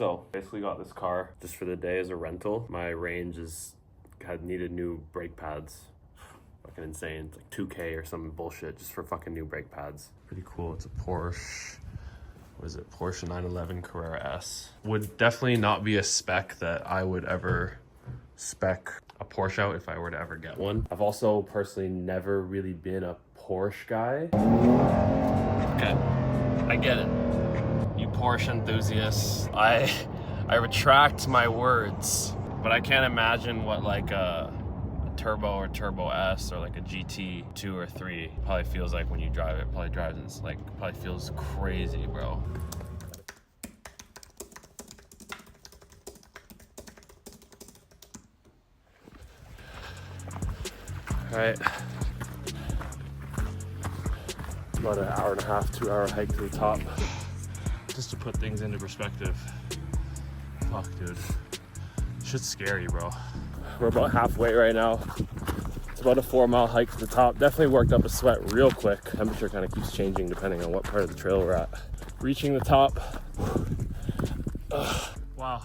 So basically got this car just for the day as a rental. My range had needed new brake pads. Fucking insane. It's like 2K or some bullshit just for fucking new brake pads. Pretty cool. It's a Porsche. What is it? Porsche 911 Carrera S. Would definitely not be a spec that I would ever spec a Porsche out if I were to ever get one. I've also personally never really been a Porsche guy. Okay, I get it. You Porsche enthusiasts. I retract my words, but I can't imagine what like a Turbo or Turbo S or like a GT 2 or 3 probably feels like when you drive it. Probably feels crazy, bro. All right, about an hour and a half, 2 hour hike to the top. Just to put things into perspective. Fuck, dude. Shit's scary, bro. We're about halfway right now. It's about a 4-mile hike to the top. Definitely worked up a sweat real quick. Temperature kind of keeps changing depending on what part of the trail we're at. Reaching the top. Wow.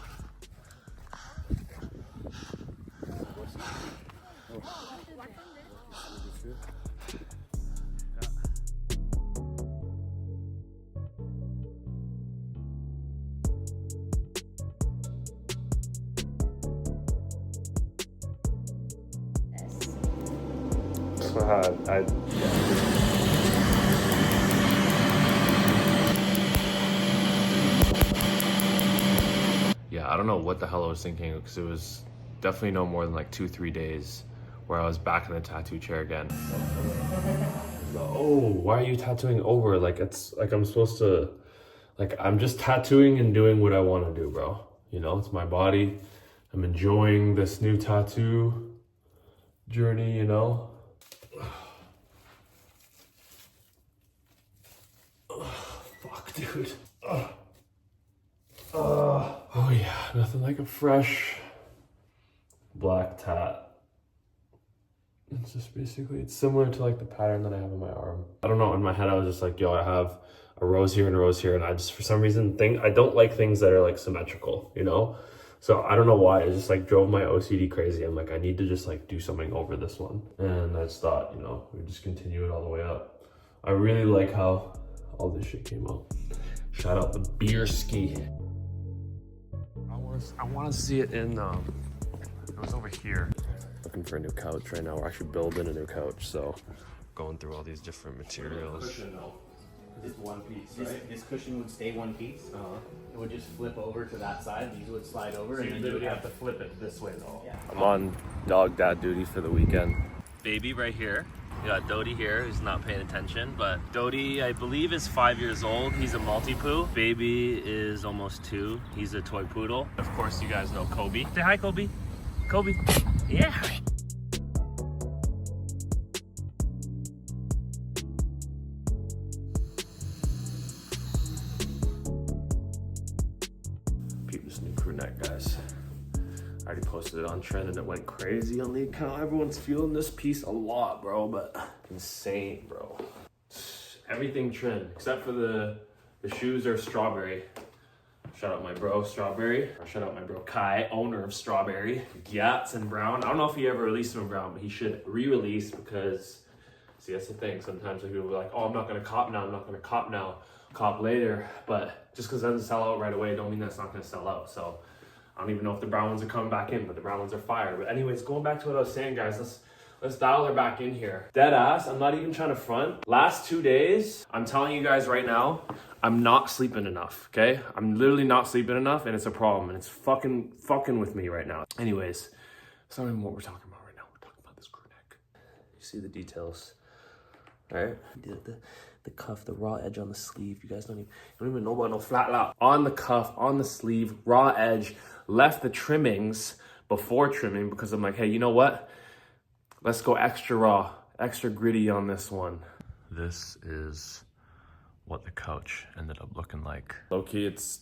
Yeah, I don't know what the hell I was thinking because it was definitely no more than like 2-3 days where I was back in the tattoo chair again. Oh, why are you tattooing over? Like it's like I'm supposed to, like I'm just tattooing and doing what I want to do, bro. You know, it's my body. I'm enjoying this new tattoo journey, you know. Fuck, dude. Oh yeah, nothing like a fresh black tat. It's just basically, it's similar to like the pattern that I have on my arm. I don't know, in my head I was just like, yo, I have a rose here and a rose here, and I just for some reason I don't like things that are like symmetrical, you know? So I don't know why, it just like drove my OCD crazy. I'm like, I need to just like do something over this one. And I just thought, you know, we just continue it all the way up. I really like how all this shit came out. Shout out the beer ski. I want to see it in, it was over here. Looking for a new couch right now. We're actually building a new couch, so going through all these different materials. It's one piece, right? This cushion would stay one piece. It would just flip over to that side. These would slide over, and then you would have to flip it this way though. Yeah. I'm on dog dad duty for the weekend. Baby right here. We got Dodie here, who's not paying attention, but Dodie, I believe, is 5 years old. He's a Maltipoo. Baby is almost 2. He's a toy poodle. Of course, you guys know Kobe. Say hi, Kobe. Kobe. Yeah. Peep this new crew neck, guys. I already posted it on Trend and it went crazy on the account. Everyone's feeling this piece a lot, bro, but insane, bro. Everything Trend, except for the shoes are strawberry. Shout out my bro, Strawberry. Or shout out my bro, Kai, owner of Strawberry. Gats and Brown. I don't know if he ever released them in Brown, but he should re-release because, see, that's the thing. Sometimes people will be like, oh, I'm not gonna cop now, I'm not gonna cop now, cop later. But just because it doesn't sell out right away, don't mean that's not gonna sell out. So I don't even know if the brown ones are coming back in, but the brown ones are fire. But anyways, going back to what I was saying, guys, let's dial her back in here. Dead ass, I'm not even trying to front. Last 2 days, I'm telling you guys right now, I'm not sleeping enough, okay? I'm literally not sleeping enough, and it's a problem, and it's fucking with me right now. Anyways, that's not even what we're talking about right now. We're talking about this crew neck. You see the details, all right? The cuff, the raw edge on the sleeve. You guys don't even know about no flat lap. On the cuff, on the sleeve, raw edge. Left the trimmings before trimming because I'm like, hey, you know what? Let's go extra raw, extra gritty on this one. This is what the couch ended up looking like. Low-key, it's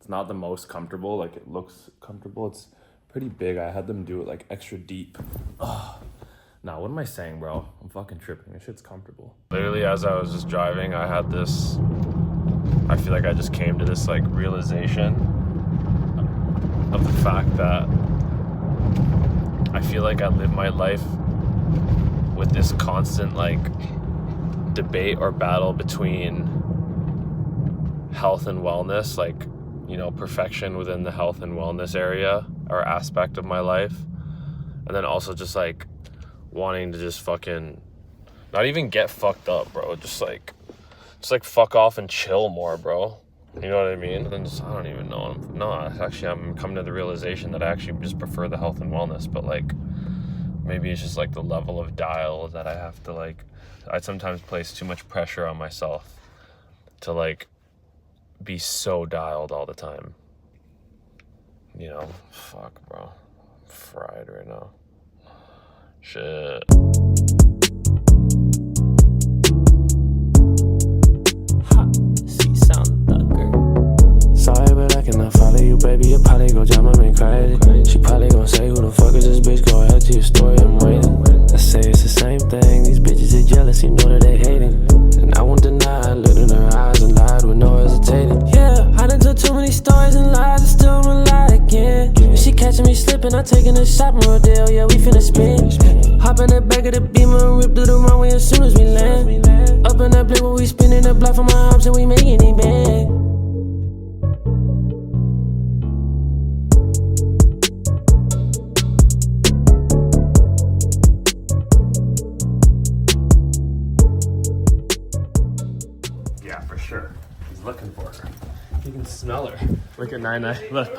not the most comfortable. Like, it looks comfortable. It's pretty big. I had them do it like extra deep. Nah, what am I saying, bro? I'm fucking tripping. This shit's comfortable. Literally, as I was just driving, I had this, I feel like I just came to this like realization of the fact that I feel like I live my life with this constant like debate or battle between health and wellness, like, you know, perfection within the health and wellness area or aspect of my life, and then also just like wanting to just fucking not even get fucked up, bro, just like fuck off and chill more, bro. You know what I mean? And then just, I don't even know. No, actually, I'm coming to the realization that I actually just prefer the health and wellness, but like maybe it's just like the level of dial that I have to like, I sometimes place too much pressure on myself to like be so dialed all the time. You know, fuck, bro. I'm fried right now. Shit. Sorry, but I cannot follow you, baby. You probably gon' drive my man crazy. She probably gon' say, who the fuck is this bitch? Go ahead to your story, I'm waiting. I say it's the same thing. These bitches are jealous, you know that they hating. And I won't deny, I looked in her eyes and lied with no hesitating. Yeah, I done told too many stories and lies, I still wanna lie again. If she catching me slipping, I'm taking a shot from Rodale, yeah, we finna spin. Hop in the back of the Beamer and rip through the runway as soon as we land. Up in that play where we spinning the block for my ops and we making it big. Yeah, for sure. He's looking for her. You can smell her. Look at Nine. Look.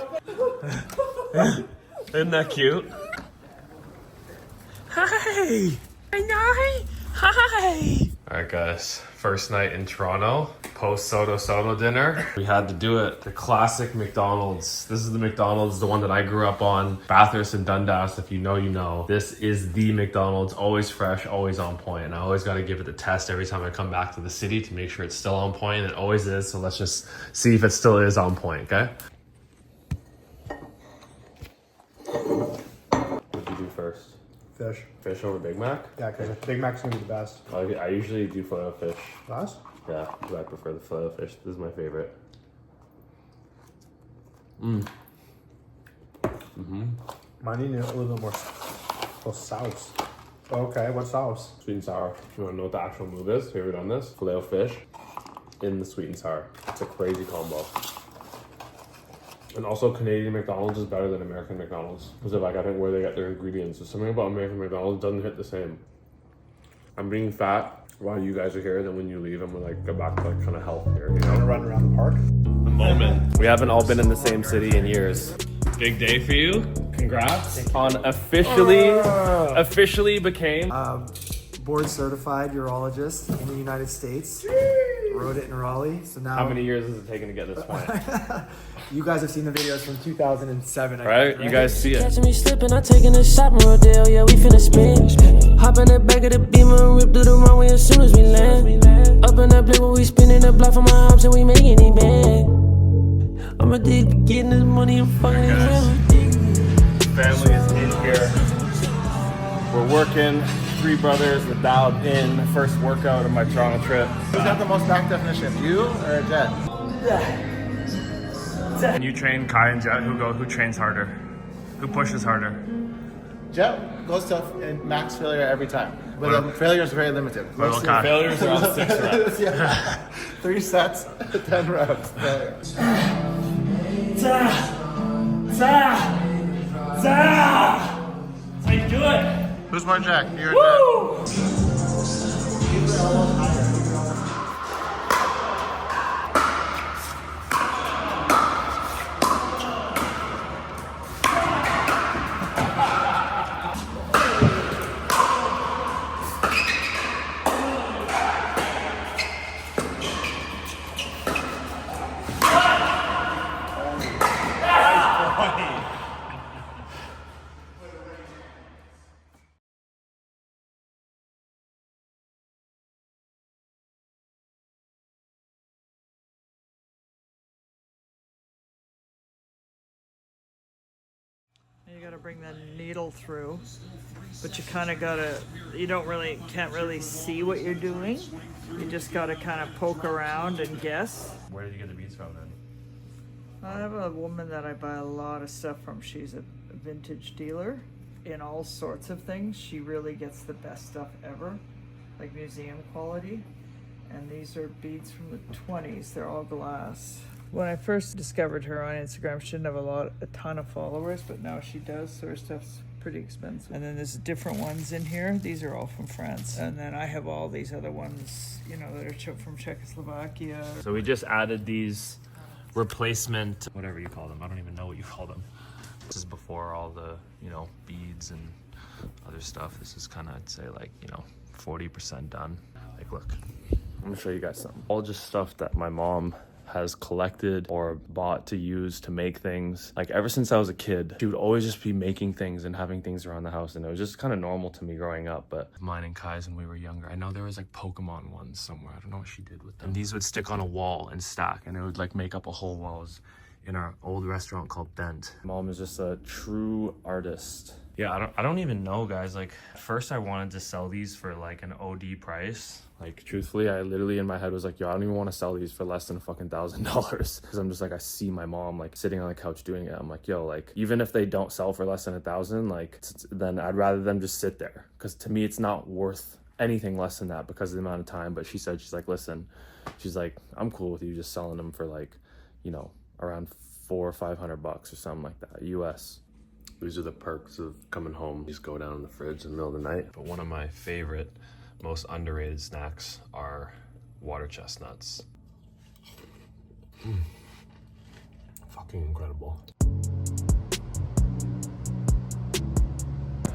Isn't that cute? Hi! Nine! Hi! Alright guys, first night in Toronto, post Soto dinner. We had to do it. The classic McDonald's. This is the McDonald's, the one that I grew up on. Bathurst and Dundas, if you know, you know. This is the McDonald's, always fresh, always on point. And I always gotta give it the test every time I come back to the city to make sure it's still on point. It always is, so let's just see if it still is on point, okay? What'd you do first? Fish. Fish over Big Mac? Yeah, because Big Mac's gonna be the best. I usually do filet-o-fish. Last? Yeah, because I prefer the filet-o-fish. This is my favorite. Mine need a little bit more sauce. Okay, what sauce? Sweet and sour. You want to know what the actual move is? Have you ever done this? Filet-o-fish in the sweet and sour. It's a crazy combo. And also, Canadian McDonald's is better than American McDonald's. Because of like, I think where they get their ingredients. There's something about American McDonald's doesn't hit the same. I'm being fat while you guys are here, then when you leave, I'm gonna like go back to like kind of health here, you know? Run around the park. The moment. We haven't all been in the same city in years. Big day for you. Congrats on officially became board certified urologist in the United States. Wrote it in Raleigh. So now, how many years has it taken to get this point? you guys have seen the videos from 2007. Right? You guys see it. Catching me slipping, I'm taking a shot from Rodale, yeah, we finna spin. Hop in the back of the Beamer and rip through the runway as soon as we land. Up in that play where we spinning the block for my ops and we making it big. I'm addicted to getting this money and fucking it real. Family is in here. We're working. 3 brothers that dialed in. First workout of my Toronto trip. Who's got the most back definition, you or Jet? And you train Kai and Jet. Who trains harder? Who pushes harder? Jet goes to max failure every time, but the failure is very limited. Little Kai. Failures are on 6 reps. Yeah. 3 sets, 10 reps. Failure. How you do it? Who's more Jack? You or Jet? You gotta bring the needle through, but you kind of gotta, can't really see what you're doing. You just gotta kind of poke around and guess. Where did you get the beads from then? I have a woman that I buy a lot of stuff from. She's a vintage dealer in all sorts of things. She really gets the best stuff ever, like museum quality. And these are beads from the 20s. They're all glass. When I first discovered her on Instagram, she didn't have a ton of followers, but now she does, so her stuff's pretty expensive. And then there's different ones in here. These are all from France. And then I have all these other ones, you know, that are from Czechoslovakia. So we just added these replacement, whatever you call them. I don't even know what you call them. This is before all the, you know, beads and other stuff. This is kind of, I'd say, like, you know, 40% done. Like, look, I'm gonna show you guys something. All just stuff that my mom has collected or bought to use to make things. Like, ever since I was a kid, she would always just be making things and having things around the house, and it was just kind of normal to me growing up. But mine and Kai's when we were younger, I know there was like Pokemon ones somewhere. I don't know what she did with them. And these would stick on a wall and stack, and it would like make up a whole wall. It was in our old restaurant called Bent. Mom is just a true artist. Yeah, I don't even know, guys. Like, at first I wanted to sell these for like an OD price. Like, truthfully, I literally in my head was like, yo, I don't even want to sell these for less than fucking $1,000. Because I'm just like, I see my mom like sitting on the couch doing it. I'm like, yo, like, even if they don't sell for less than 1,000, like, then I'd rather them just sit there. Because to me, it's not worth anything less than that because of the amount of time. But she said, she's like, listen, she's like, I'm cool with you just selling them for like, you know, around $400 or $500 or something like that, US. These are the perks of coming home. You just go down in the fridge in the middle of the night. But one of my favorite, most underrated snacks are water chestnuts. Fucking incredible.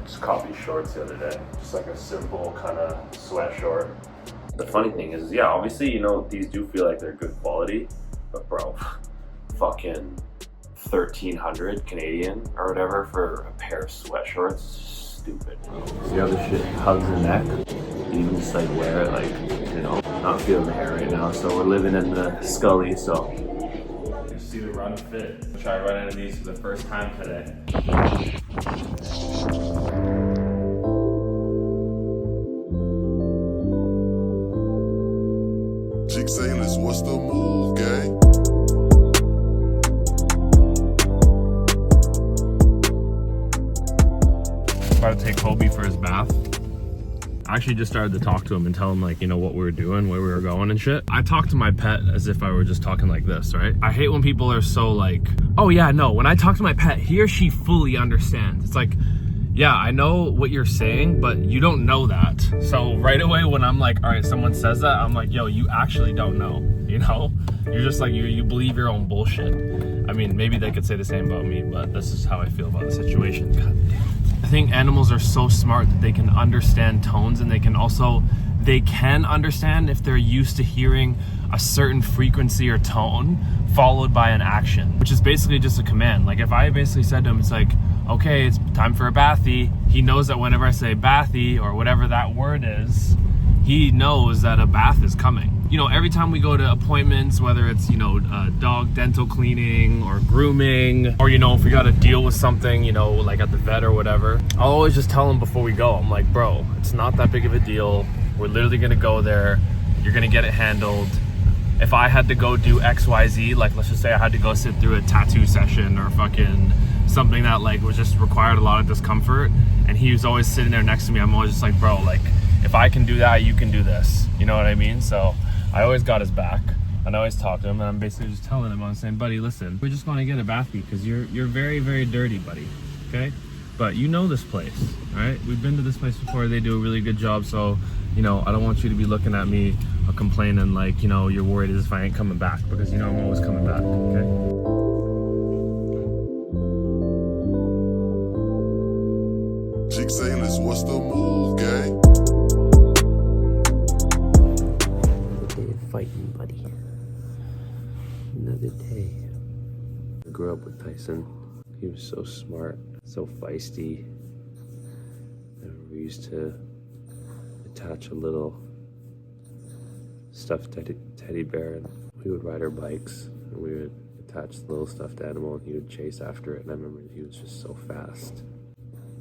Just caught these shorts the other day. Just like a simple kind of sweat short. The funny thing is, yeah, obviously, you know, these do feel like they're good quality, but bro, fucking 1,300 Canadian or whatever for a pair of sweat shorts. Stupid. See how this shit hugs the neck? You can just like wear it like, you know, not feeling the hair right now. So we're living in the Scully, so. You see the run fit. I'll try to run into these for the first time today. Jig Sailors, what's the move, gang? About to take Kobe for his bath. I actually just started to talk to him and tell him like, you know, what we were doing, where we were going and shit. I talk to my pet as if I were just talking like this, right? I hate when people are so like, oh yeah, no, when I talk to my pet, he or she fully understands. It's like, yeah, I know what you're saying, but you don't know that. So right away when I'm like, all right, someone says that, I'm like, yo, you actually don't know, you know? You're just like, you believe your own bullshit. I mean, maybe they could say the same about me, but this is how I feel about the situation. God damn. I think animals are so smart that they can understand tones, and they can understand if they're used to hearing a certain frequency or tone followed by an action, which is basically just a command. Like if I basically said to him, it's like, okay, it's time for a bathy. He knows that whenever I say bathy or whatever that word is, he knows that a bath is coming. You know, every time we go to appointments, whether it's, you know, dog dental cleaning or grooming, or, you know, if we got to deal with something, you know, like at the vet or whatever, I'll always just tell him before we go, I'm like, bro, it's not that big of a deal. We're literally going to go there. You're going to get it handled. If I had to go do XYZ, like let's just say I had to go sit through a tattoo session or fucking something that like was just required a lot of discomfort, and he was always sitting there next to me, I'm always just like, bro, like if I can do that, you can do this. You know what I mean? So I always got his back, and I always talk to him, and I'm basically just telling him, I'm saying, buddy, listen, we're just going to get a bathy because you're very, very dirty, buddy. Okay? But you know this place, all right? We've been to this place before. They do a really good job. So, you know, I don't want you to be looking at me complaining like, you know, you're worried as if I ain't coming back, because, you know, I'm always coming back, okay? Jig Sailors, what's the move, gang? Another day of fighting, buddy. Another day. I grew up with Tyson. He was so smart, so feisty. And we used to attach a little stuffed teddy bear, and we would ride our bikes, and we would attach the little stuffed animal, and he would chase after it. And I remember he was just so fast.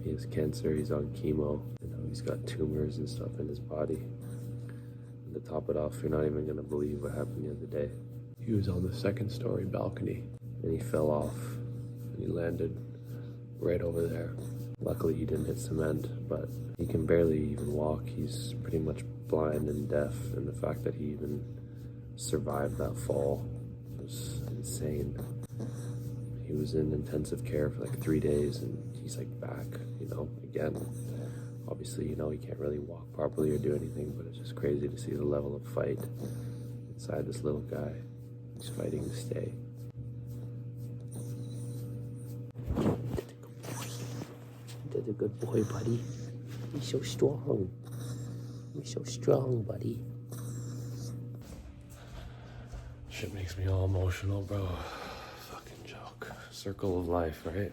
He has cancer, he's on chemo, and now he's got tumors and stuff in his body. And to top it off, you're not even gonna believe what happened the other day. He was on the second story balcony, and he fell off and he landed right over there. Luckily he didn't hit cement, but he can barely even walk. He's pretty much blind and deaf, and the fact that he even survived that fall was insane. He was in intensive care for like 3 days, and he's like back, you know, again. Obviously, you know, he can't really walk properly or do anything, but it's just crazy to see the level of fight inside this little guy. He's fighting to stay. That's a good boy, buddy. He's so strong. He's so strong, buddy. Shit makes me all emotional, bro. Fucking joke. Circle of life, right?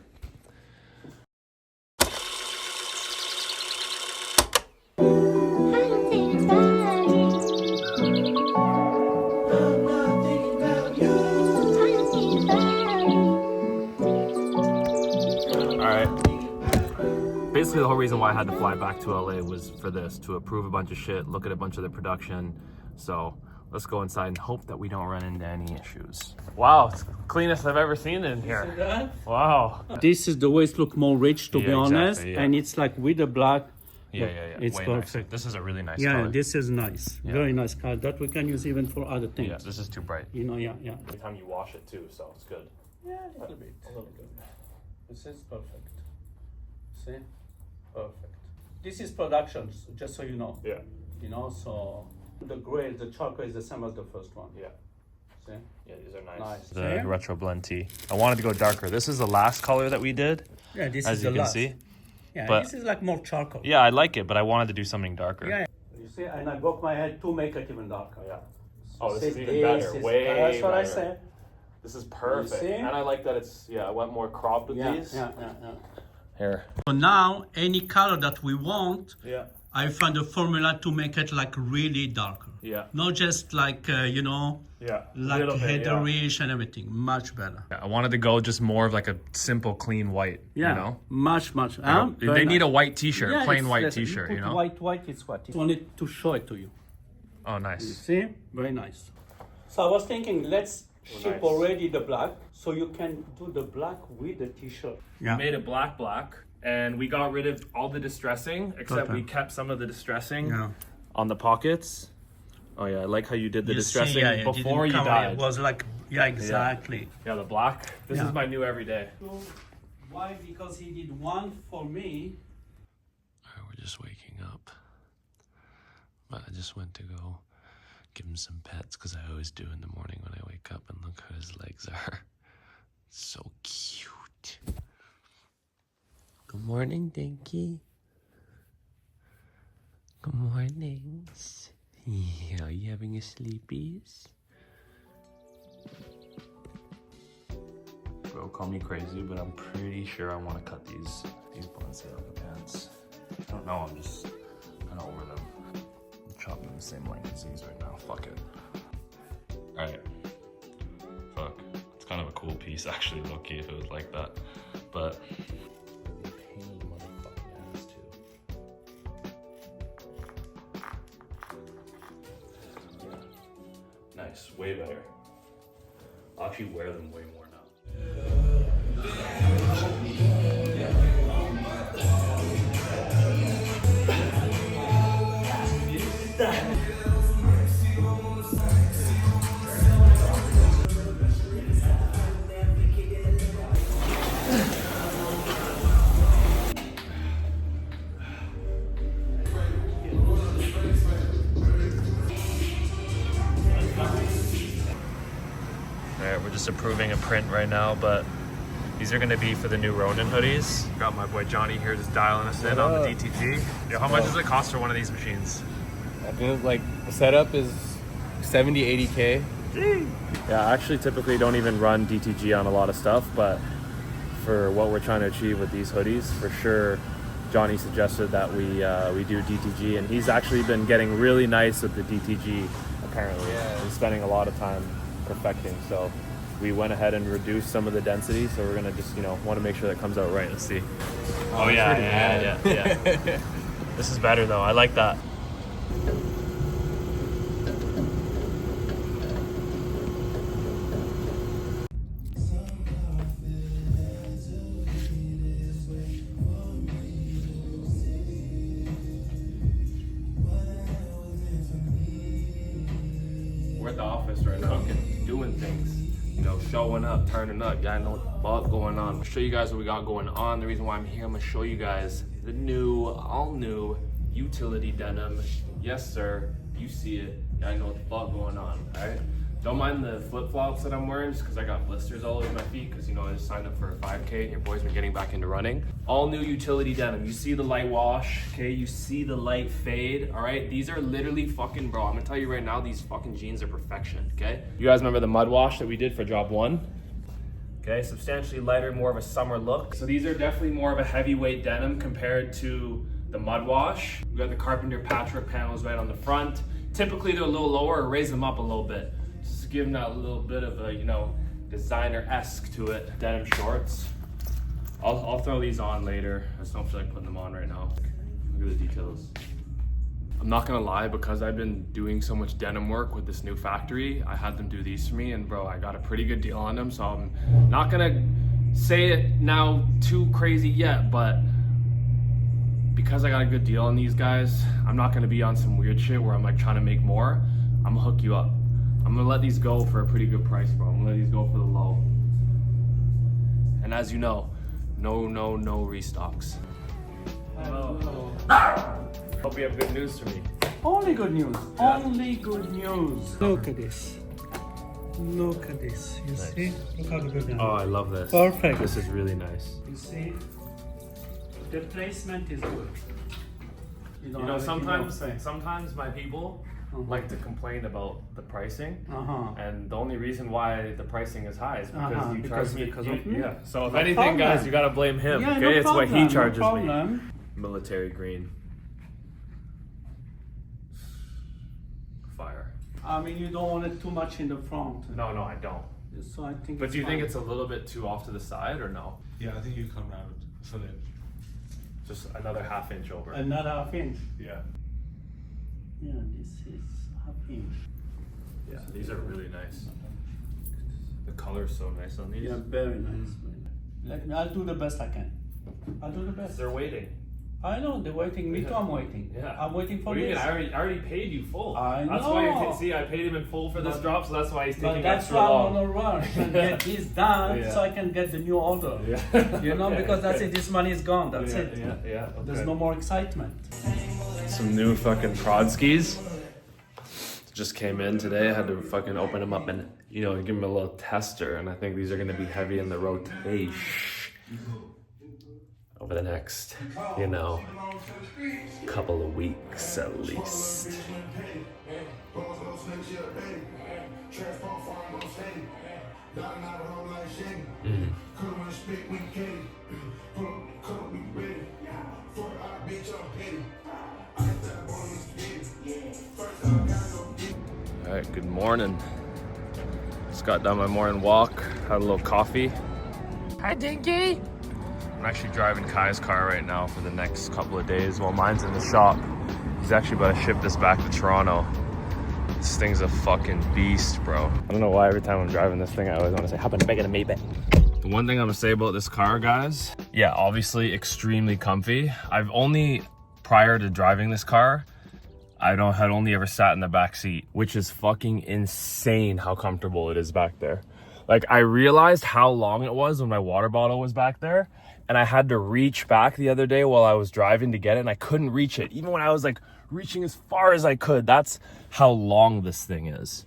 Basically, the whole reason why I had to fly back to LA was for this, to approve a bunch of shit, look at a bunch of the production. So let's go inside and hope that we don't run into any issues. Wow, it's the cleanest I've ever seen in here. Wow. This is the way it look more rich, to be honest, exactly, yeah. and it's like with the black. Yeah. It's Way perfect. nicer. This is a really nice Yeah, color. this is nice. Yeah. Very nice color that we can use even for other things. Yeah, this is too bright. You know, yeah. Every time you wash it too, so it's good. Yeah, a little bit. This is perfect. See? Perfect. This is production, just so you know. Yeah. You know, so the gray, the charcoal is the same as the first one. Yeah. See? Yeah, these are nice. Nice. The See? retro blend tee. I wanted to go darker. This is the last color that we did, Yeah, this as is you the can last. see. Yeah, but- this is like more charcoal. Yeah, I like it, but I wanted to do something darker. Yeah. You see, and I broke my head to make it even darker. Yeah. Oh, this See, is even better. is- Way That's what I better. said. This is perfect. see? And I like that it's, I went more cropped with these. Yeah. Here. So now, any color that we want, Yeah. I found a formula to make it like really darker. Yeah. Not just like, you know, Yeah. like heatherish and everything. Much better. I wanted to go just more of like a simple, clean white. Yeah, You know? much. They need a white t-shirt, Yeah, plain it's white less- t-shirt, put you know? White is what? I wanted to show it to you. Oh, nice. See? Very nice. So I was thinking, let's ship nice. already the black, so you can do the black with the t-shirt. Yeah. Made it black, and we got rid of all the distressing, except Okay. we kept some of the distressing Yeah. on the pockets. Oh yeah, I like how you did the You see, distressing yeah, it before didn't you come- died. It was like, yeah, exactly. Yeah, the black. This Yeah. is my new everyday. Why? Because he did one for me. We're just waking up. But I just went to go give him some pets, because I always do in the morning when I wake up, and look how his legs are. So cute. Good morning, Dinky. Good morning. Yeah, are you having a sleepies? Bro, call me crazy, but I'm pretty sure I want to cut these Balenciaga pants. I don't know, I'm just kind of over them. I'm chopping the same length as these right now. Fuck it. Alright. Fuck. It's kind of a cool piece, actually, low-key, if it was like that. But... Nice, way better. I'll actually wear them way more now. Alright, we're just approving a print right now, but these are gonna be for the new Ronin hoodies. Got my boy Johnny here just dialing us in on the DTG. Yo, how much does it cost for one of these machines? I think like the setup is 70, 80K. Yeah, I actually typically don't even run DTG on a lot of stuff, but for what we're trying to achieve with these hoodies, for sure, Johnny suggested that we do DTG, and he's actually been getting really nice with the DTG, apparently. Yeah. He's spending a lot of time perfecting, so we went ahead and reduced some of the density, so we're gonna just, want to make sure that comes out right. Let's see. Oh yeah. This is better though, I like that. at the office right now, doing things, you know, showing up, turning up. Yeah, I know what the fuck going on. I'll show you guys what we got going on. The reason why I'm here, I'm gonna show you guys the new, all new utility denim. Yes, sir, you see it. Yeah, I know what the fuck going on, all right? Don't mind the flip-flops that I'm wearing just because I got blisters all over my feet because, you know, I just signed up for a 5K and your boy's been getting back into running. All new utility denim. You see the light wash, okay? You see the light fade, all right? These are literally fucking, bro, I'm gonna tell you right now, these fucking jeans are perfection, okay? You guys remember the mud wash that we did for drop 1? Okay, substantially lighter, more of a summer look. So these are definitely more of a heavyweight denim compared to the mud wash. We got the Carpenter patchwork panels right on the front. Typically they're a little lower or raise them up a little bit. Just giving that a little bit of a, you know, designer-esque to it. Denim shorts. I'll throw these on later. I just don't feel like putting them on right now. Look at the details. I'm not gonna lie, because I've been doing so much denim work with this new factory, I had them do these for me, and bro, I got a pretty good deal on them, so I'm not gonna say it now too crazy yet, but because I got a good deal on these guys, I'm not gonna be on some weird shit where I'm like trying to make more. I'm gonna hook you up. I'm gonna let these go for a pretty good price, bro. I'm gonna let these go for the low. And as you know, no restocks. Hello. Hope you have good news for me. Only good news. Yeah. Only good news. Look at this. Look at this. You see? Look how good they Oh, are. I love this. Perfect. This is really nice. You see? The placement is good. You know, sometimes my people like to complain about the pricing, and the only reason why the pricing is high is because you charge me. Because of me. Yeah. So if No anything, problem. guys, you gotta blame him. Yeah, Okay, no it's what he problem, charges no me. problem. Military green. Fire. I mean, you don't want it too much in the front. No, I don't. So I think. But do you think fine. it's a little bit too off to the side or no? Yeah, I think you come around for the. Just another ½ inch over. Another half inch? Yeah. Yeah, this is half inch. Yeah, these are really nice. The color's so nice on these. Yeah, very nice. I'll do the best I can. I'll do the best. They're waiting. I know they're waiting. Me too. I'm waiting. Yeah. I'm waiting for What do you this. mean? I already paid you full. I That's know. why you can see I paid him in full for this drop, so that's why he's But taking that's extra why I long. want to rush and get this done Yeah. so I can get the new order. Yeah. You know, Okay, because that's okay. it. This money is gone. That's Yeah, it. yeah. There's okay. no more excitement. Some new fucking prod skis. Just came in today. I had to fucking open them up and, you know, give them a little tester. And I think these are going to be heavy in the rotation over the next, you know, couple of weeks at least. All right, good morning. Just got done my morning walk, had a little coffee. Hi, Dinky. I'm actually driving Kai's car right now for the next couple of days while mine's in the shop. He's actually about to ship this back to Toronto. This thing's a fucking beast, bro. I don't know why every time I'm driving this thing, I always want to say, hop in the back of the Maybach. The one thing I'm gonna say about this car, guys, yeah, obviously extremely comfy. I've only, prior to driving this car, I had only ever sat in the back seat, which is fucking insane how comfortable it is back there. Like, I realized how long it was when my water bottle was back there, and I had to reach back the other day while I was driving to get it, and I couldn't reach it. Even when I was like reaching as far as I could, that's how long this thing is.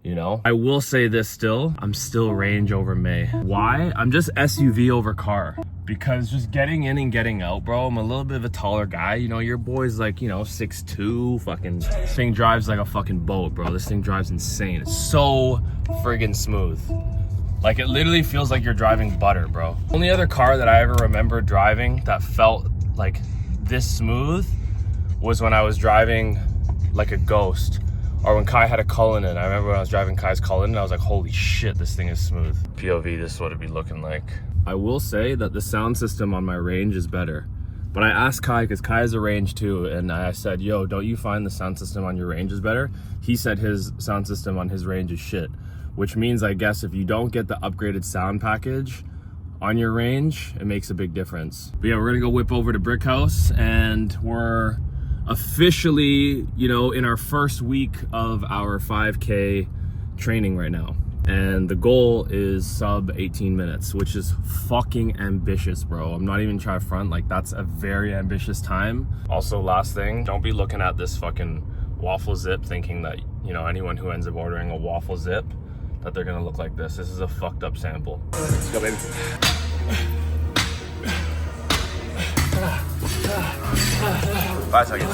You know, I will say this still, I'm still range over May. Why? I'm just SUV over car. Because just getting in and getting out, bro, I'm a little bit of a taller guy. You know, your boy's like, you know, 6'2", fucking, this thing drives like a fucking boat, bro. This thing drives insane. It's so friggin' smooth. Like, it literally feels like you're driving butter, bro. Only other car that I ever remember driving that felt like this smooth was when I was driving like a Ghost. Or when Kai had a Cullinan. I remember when I was driving Kai's Cullinan, I was like, holy shit, this thing is smooth. POV, this is what it'd be looking like. I will say that the sound system on my Range is better. But I asked Kai, because Kai has a Range too, and I said, yo, don't you find the sound system on your Range is better? He said his sound system on his Range is shit. Which means, I guess, if you don't get the upgraded sound package on your Range, it makes a big difference. But yeah, we're gonna go whip over to Brick House, and we're officially, you know, in our first week of our 5K training right now. And the goal is sub 18 minutes, which is fucking ambitious, bro. I'm not even trying to front, like that's a very ambitious time. Also, last thing, don't be looking at this fucking waffle zip thinking that, you know, anyone who ends up ordering a waffle zip, that they're gonna look like this. This is a fucked up sample. Let's go, baby. 5 seconds.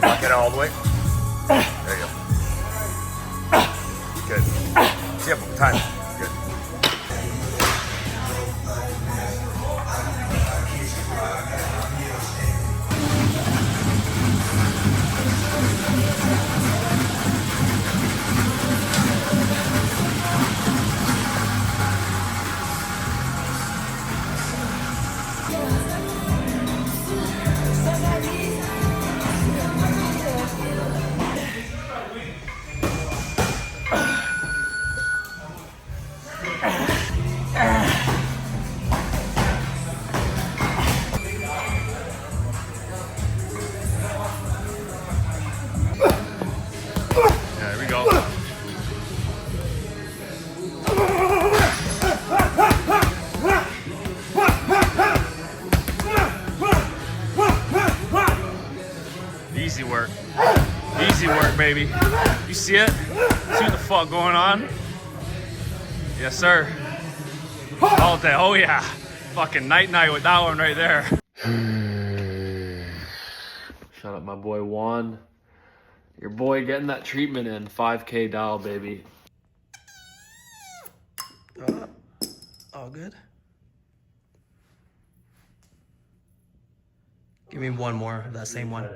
Lock it all the way. There you go. Good. Simple. Time. Good. There we go. Easy work. Easy work, baby. You see it? See what the fuck going on? Yes, sir. All day. Oh, yeah. Fucking night-night with that one right there. Shout out my boy Juan. Your boy getting that treatment in. 5K dial, baby. All good. Give me one more of that same one.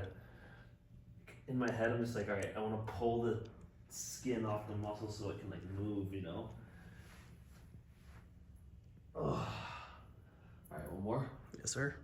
In my head, I'm just like, all right, I want to pull the skin off the muscle so it can like move, you know? Oh. All right, one more. Yes, sir.